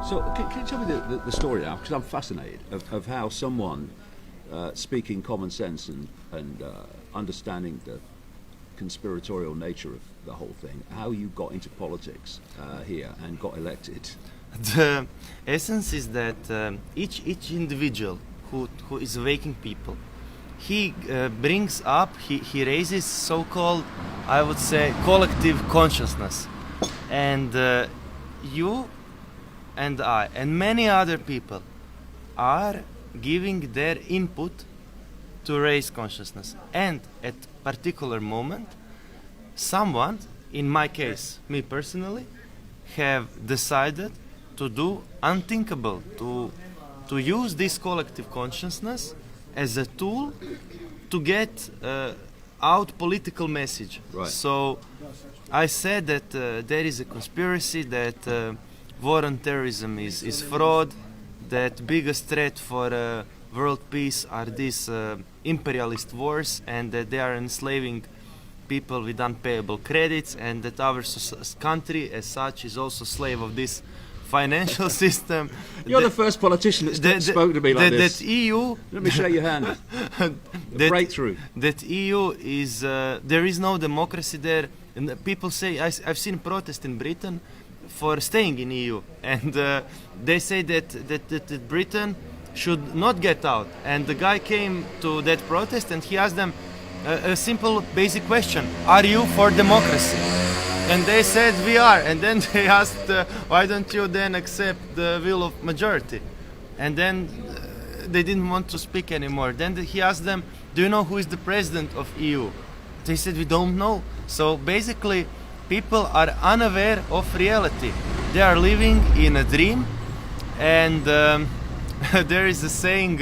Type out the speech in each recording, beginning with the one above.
So, can you tell me the story now? Because I'm fascinated of how someone speaking common sense and understanding the conspiratorial nature of the whole thing, how you got into politics here and got elected. The essence is that each individual who is awakening people, he brings up, he raises so-called, I would say, collective consciousness. And you and I and many other people are giving their input to raise consciousness. And at particular moment, someone, in my case, me personally, have decided to do unthinkable, to use this collective consciousness as a tool to get out political message. Right. So I said that there is a conspiracy, that war on terrorism is fraud, that biggest threat for world peace are these imperialist wars, and that they are enslaving people with unpayable credits, and that our country as such is also slave of this financial system. You're the first politician that's spoken to me like this. That EU... Let me shake your hand. The breakthrough. That EU is... there is no democracy there. And people say... I've seen protests in Britain for staying in EU. And they say that Britain should not get out. And the guy came to that protest and he asked them a simple basic question. Are you for democracy? And they said we are, and then they asked, why don't you then accept the will of majority? And then they didn't want to speak anymore. Then he asked them, do you know who is the president of EU? They said, we don't know. So basically, people are unaware of reality. They are living in a dream, and there is a saying,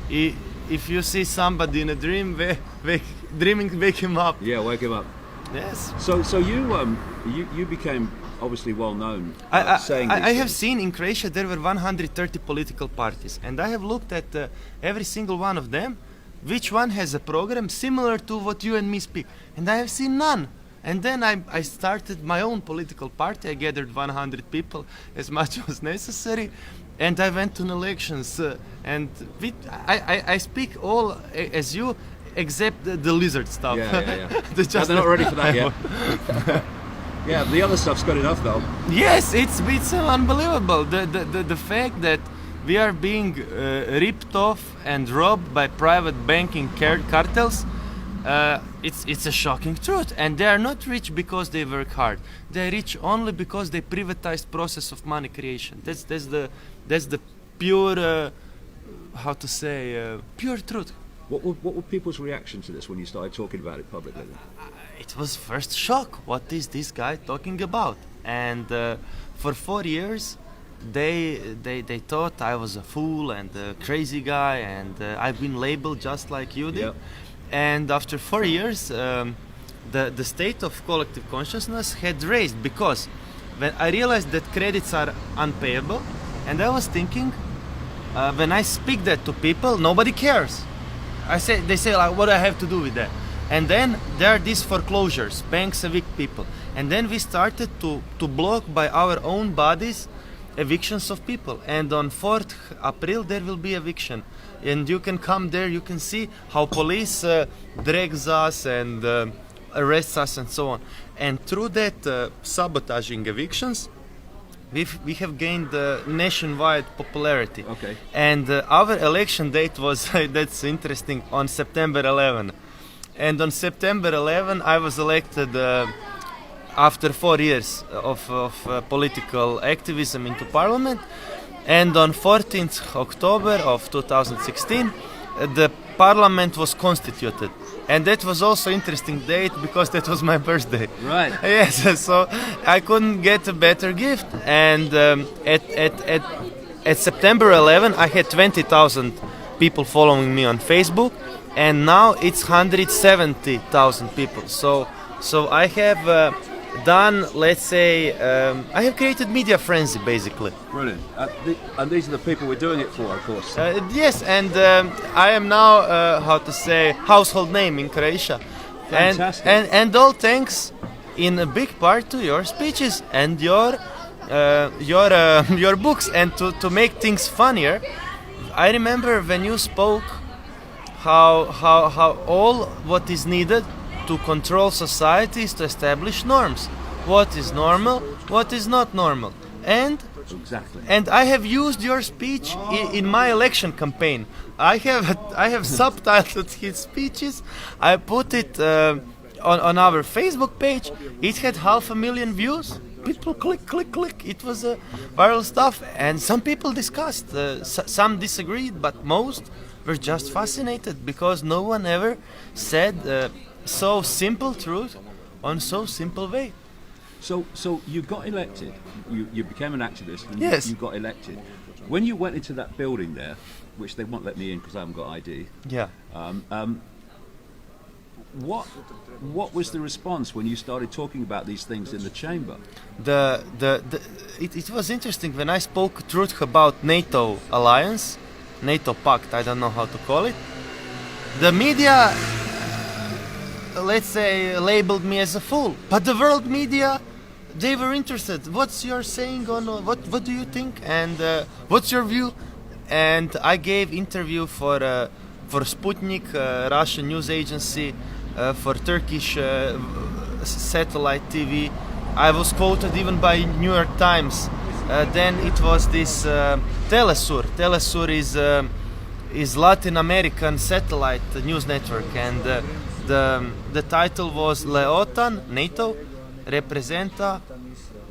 if you see somebody in a dream, wake him up. Yeah, wake him up. Yes. So you became obviously well known. Saying I have seen in Croatia there were 130 political parties, and I have looked at every single one of them, which one has a program similar to what you and me speak, and I have seen none. And then I started my own political party. I gathered 100 people, as much as necessary, and I went to elections. And I speak all as you. Except the lizard stuff. Yeah. They're not ready for that yet. Yeah, the other stuff's good enough though. Yes, it's unbelievable. The fact that we are being ripped off and robbed by private banking cartels, it's a shocking truth. And they are not rich because they work hard. They are rich only because they privatized process of money creation. That's the pure, pure truth. What were people's reaction to this when you started talking about it publicly? It was first shock. What is this guy talking about? And for 4 years, they thought I was a fool and a crazy guy, and I've been labeled just like you did. Yep. And after 4 years, the state of collective consciousness had raised, because when I realized that credits are unpayable, and I was thinking, when I speak that to people, nobody cares. They say, like, what do I have to do with that? And then there are these foreclosures, banks evict people. And then we started to block by our own bodies evictions of people. And on 4th April there will be eviction. And you can come there, you can see how police drags us and arrests us and so on. And through that sabotaging evictions, we have gained nationwide popularity. Okay. And our election date was, that's interesting, on September 11. And on September 11, I was elected after 4 years of political activism into parliament. And on 14th October of 2016, the parliament was constituted. And that was also interesting date because that was my birthday. Right. Yes, so I couldn't get a better gift. And at September 11, I had 20,000 people following me on Facebook, and now it's 170,000 people. So I have done, let's say, I have created media frenzy, basically. Brilliant. And these are the people we're doing it for, of course. Yes, and I am now, household name in Croatia. Fantastic. And all thanks in a big part to your speeches and your your books. And to make things funnier, I remember when you spoke how all what is needed to control society is to establish norms. What is normal, what is not normal. Exactly. And I have used your speech in my election campaign. I have subtitled his speeches. I put it on our Facebook page. It had 500,000 views. People click. It was viral stuff, and some people discussed. Some disagreed, but most were just fascinated because no one ever said so simple truth on so simple way. So you got elected. You became an activist, and Yes. you got elected. When you went into that building there, which they won't let me in because I haven't got ID. Yeah. What was the response when you started talking about these things in the chamber? It was interesting when I spoke truth about NATO alliance, NATO pact. I don't know how to call it. The media, let's say, labeled me as a fool, but the world media, they were interested. What's your saying on what do you think, and what's your view? And I gave interview for Sputnik, Russian news agency, for Turkish satellite TV. I was quoted even by New York Times. Then it was this Telesur. Telesur is Latin American satellite news network, and the title was La OTAN, NATO, representa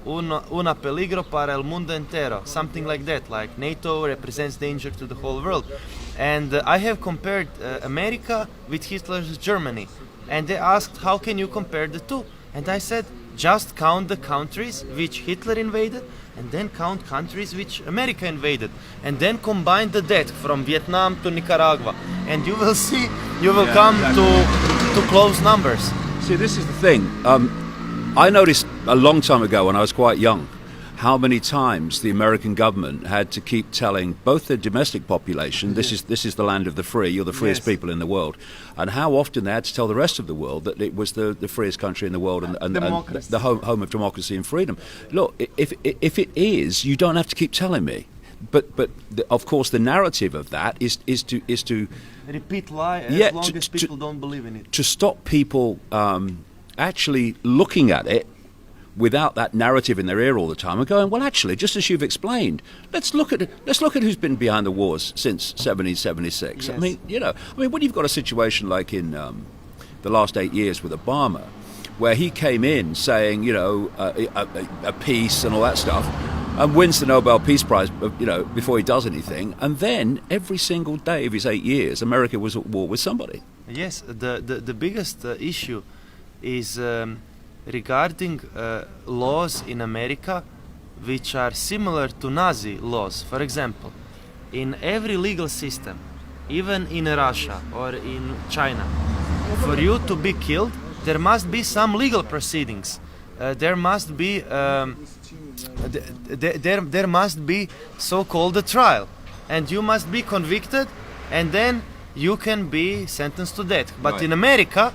una peligro para el mundo entero, something like that, like NATO represents danger to the whole world. And I have compared America with Hitler's Germany, and they asked how can you compare the two, and I said just count the countries which Hitler invaded, and then count countries which America invaded, and then combine the debt from Vietnam to Nicaragua, and you will see, you will come to close numbers. See, this is the thing. I noticed a long time ago when I was quite young how many times the American government had to keep telling both the domestic population, this is the land of the free, you're the freest Yes. people in the world, and how often they had to tell the rest of the world that it was the freest country in the world and the home of democracy and freedom. Look, if it is, you don't have to keep telling me. But of course the narrative of that is to Repeat lie Yeah, as long to- as people don't believe in it. to stop people actually looking at it without that narrative in their ear all the time and going, well, actually, just as you've explained, let's look at who's been behind the wars since 1776. Yes. I mean, when you've got a situation like in the last 8 years with Obama, where he came in saying, a peace and all that stuff, and wins the Nobel Peace Prize, before he does anything, and then every single day of his 8 years, America was at war with somebody. Yes, the biggest issue is regarding laws in America which are similar to Nazi laws. For example, in every legal system, even in Russia or in China, for you to be killed, there must be some legal proceedings. There must be there must be so-called a trial, and you must be convicted, and then you can be sentenced to death. But Right. in America,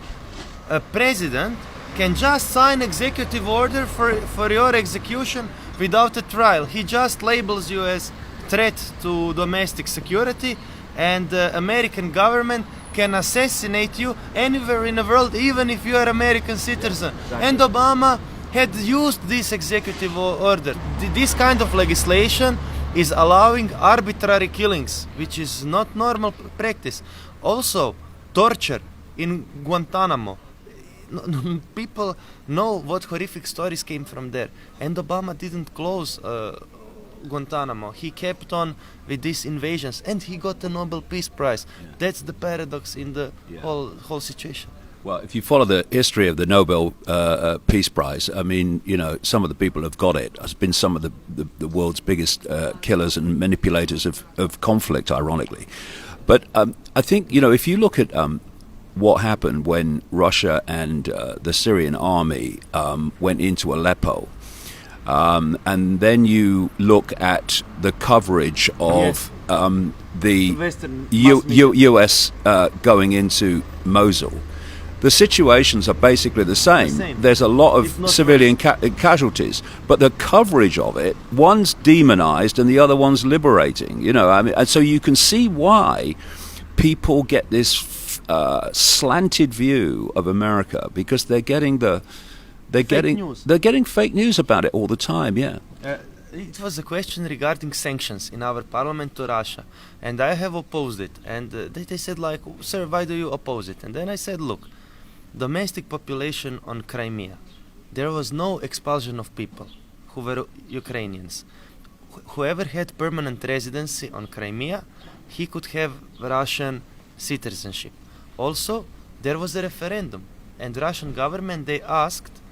a president can just sign executive order for your execution without a trial. He just labels you as threat to domestic security, and the American government can assassinate you anywhere in the world, even if you are American citizen. And Obama had used this executive order. This kind of legislation is allowing arbitrary killings, which is not normal practice. Also, torture in Guantanamo. People know what horrific stories came from there, and Obama didn't close Guantanamo. He kept on with these invasions, and he got the Nobel Peace Prize. Yeah. That's the paradox in the Yeah. whole situation. Well, if you follow the history of the Nobel Peace Prize, I mean, some of the people who have got it has been some of the world's biggest killers and manipulators of conflict, ironically. But I think, if you look at what happened when Russia and the Syrian army went into Aleppo, and then you look at the coverage of the Western U.S. Going into Mosul, the situations are basically the same. same. There's a lot If of not civilian casualties, but the coverage of it, one's demonized and the other one's liberating. You know, I mean, and so you can see why people get this slanted view of America, because they're getting they're getting fake news about it all the time. Yeah. It was a question regarding sanctions in our parliament to Russia, and I have opposed it. And they said, like, sir, why do you oppose it? And then I said, look, domestic population on Crimea, there was no expulsion of people who were Ukrainians. Whoever had permanent residency on Crimea, he could have Russian citizenship. Also, there was a referendum, and Russian government, they asked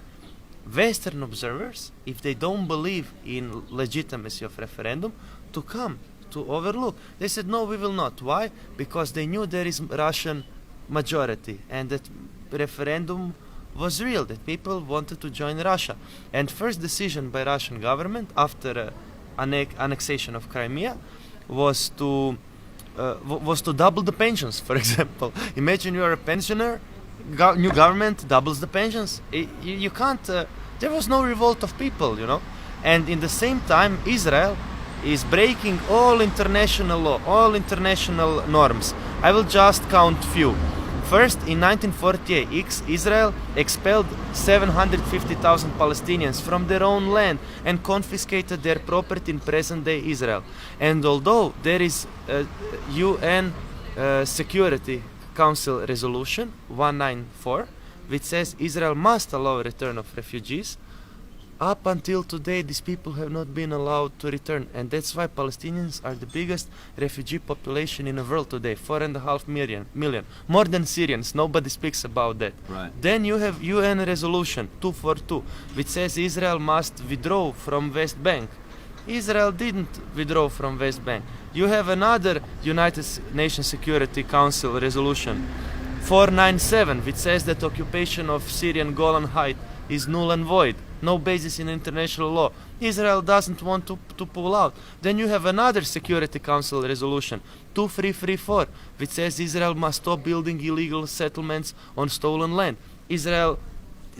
Western observers, if they don't believe in legitimacy of referendum, to come to overlook. They said, no, we will not. Why? Because they knew there is Russian majority and that referendum was real, that people wanted to join Russia. And first decision by Russian government after annexation of Crimea was to double the pensions, for example. Imagine you are a pensioner, new government doubles the pensions. You can't. There was no revolt of people, you know. And in the same time, Israel is breaking all international law, all international norms. I will just count few. First, in 1948, Israel expelled 750,000 Palestinians from their own land and confiscated their property in present-day Israel. And although there is a UN Security Council resolution 194, which says Israel must allow return of refugees, up until today these people have not been allowed to return, and that's why Palestinians are the biggest refugee population in the world today, 4.5 million, more than Syrians. Nobody speaks about that. Right. Then you have UN resolution 242, which says Israel must withdraw from West Bank. Israel didn't withdraw from West Bank. You have another United Nations Security Council resolution 497, which says that occupation of Syrian Golan Heights is null and void. No basis in international law. Israel doesn't want to pull out. Then you have another Security Council resolution 2334, which says Israel must stop building illegal settlements on stolen land. Israel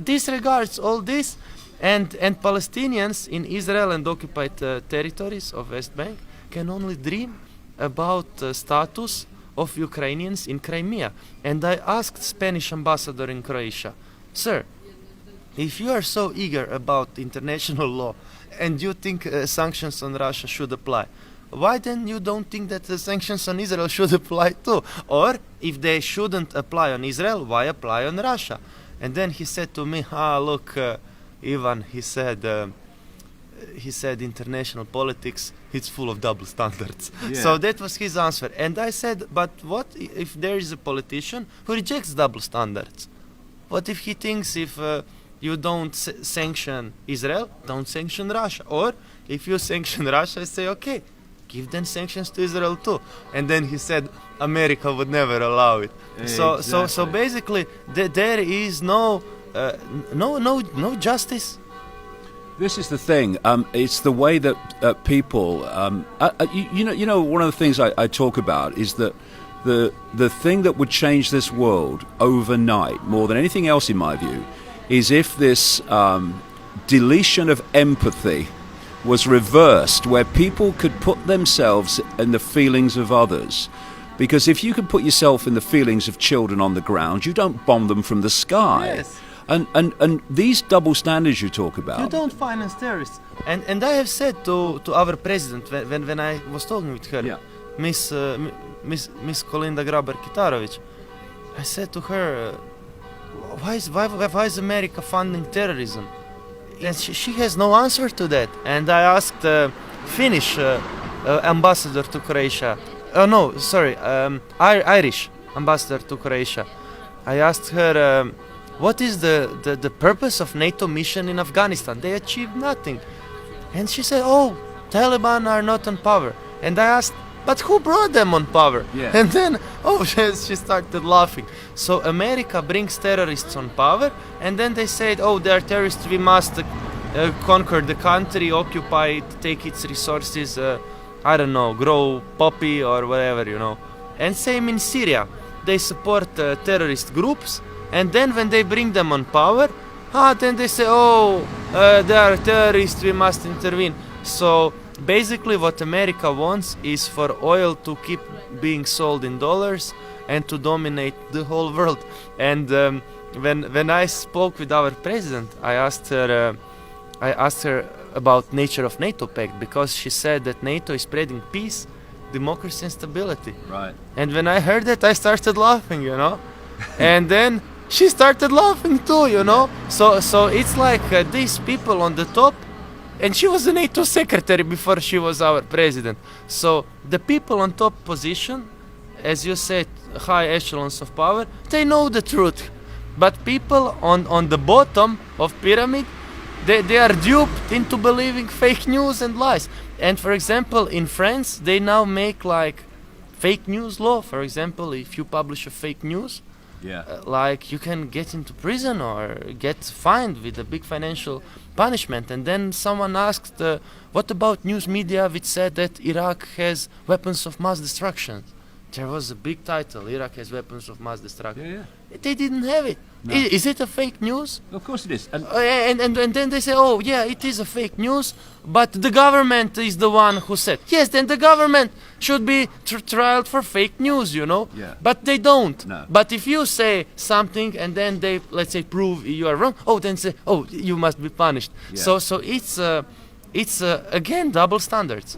disregards all this, and Palestinians in Israel and occupied territories of West Bank can only dream about status of Ukrainians in Crimea. And I asked Spanish ambassador in Croatia, sir, if you are so eager about international law and you think sanctions on Russia should apply, why then you don't think that the sanctions on Israel should apply too? Or if they shouldn't apply on Israel, why apply on Russia? And then he said to me, look, Ivan, he said international politics, it's full of double standards. Yeah. So that was his answer. And I said, but what if there is a politician who rejects double standards? What if he thinks if you don't sanction Israel, don't sanction Russia? Or if you sanction Russia, say, okay, give them sanctions to Israel too. And then he said, America would never allow it. Exactly. So basically, there is no justice. This is the thing. It's the way that people. You know, one of the things I talk about is that the thing that would change this world overnight, more than anything else, in my view, is if this deletion of empathy was reversed, where people could put themselves in the feelings of others. Because if you can put yourself in the feelings of children on the ground, you don't bomb them from the sky. Yes. And these double standards you talk about. You don't finance terrorists. And I have said to our president when I was talking with her, Yeah. Miss Kolinda Grabar-Kitarovic, I said to her, why is America funding terrorism? And she has no answer to that. And I asked Finnish ambassador to Croatia. Irish ambassador to Croatia. I asked her, what is the purpose of NATO mission in Afghanistan? They achieved nothing. And she said, Taliban are not on power. And I asked, but who brought them on power? Yeah. And then, she started laughing. So America brings terrorists on power, and then they said, they are terrorists, we must conquer the country, occupy it, take its resources, grow poppy or whatever, you know. And same in Syria. They support terrorist groups, and then when they bring them on power, then they say, they are terrorists, we must intervene. So basically what America wants is for oil to keep being sold in dollars and to dominate the whole world. And when I spoke with our president, I asked her about nature of NATO pact, because she said that NATO is spreading peace, democracy and stability. Right. And when I heard that, I started laughing, and then she started laughing too, So it's like these people on the top, and she was a NATO secretary before she was our president. So the people on top position, as you said, high echelons of power, they know the truth. But people on the bottom of pyramid, they are duped into believing fake news and lies. And for example, in France, they now make like fake news law. For example, if you publish a fake news, like you can get into prison or get fined with a big financial punishment. And then someone asked, what about news media which said that Iraq has weapons of mass destruction? There was a big title, Iraq has weapons of mass destruction. They didn't have it. No. Is it a fake news? Of course it is. And then they say, it is a fake news, but the government is the one who said. Yes, then the government should be trialed for fake news, Yeah. But they don't. No. But if you say something and then they, let's say, prove you are wrong, then say, you must be punished. Yeah. So it's again double standards.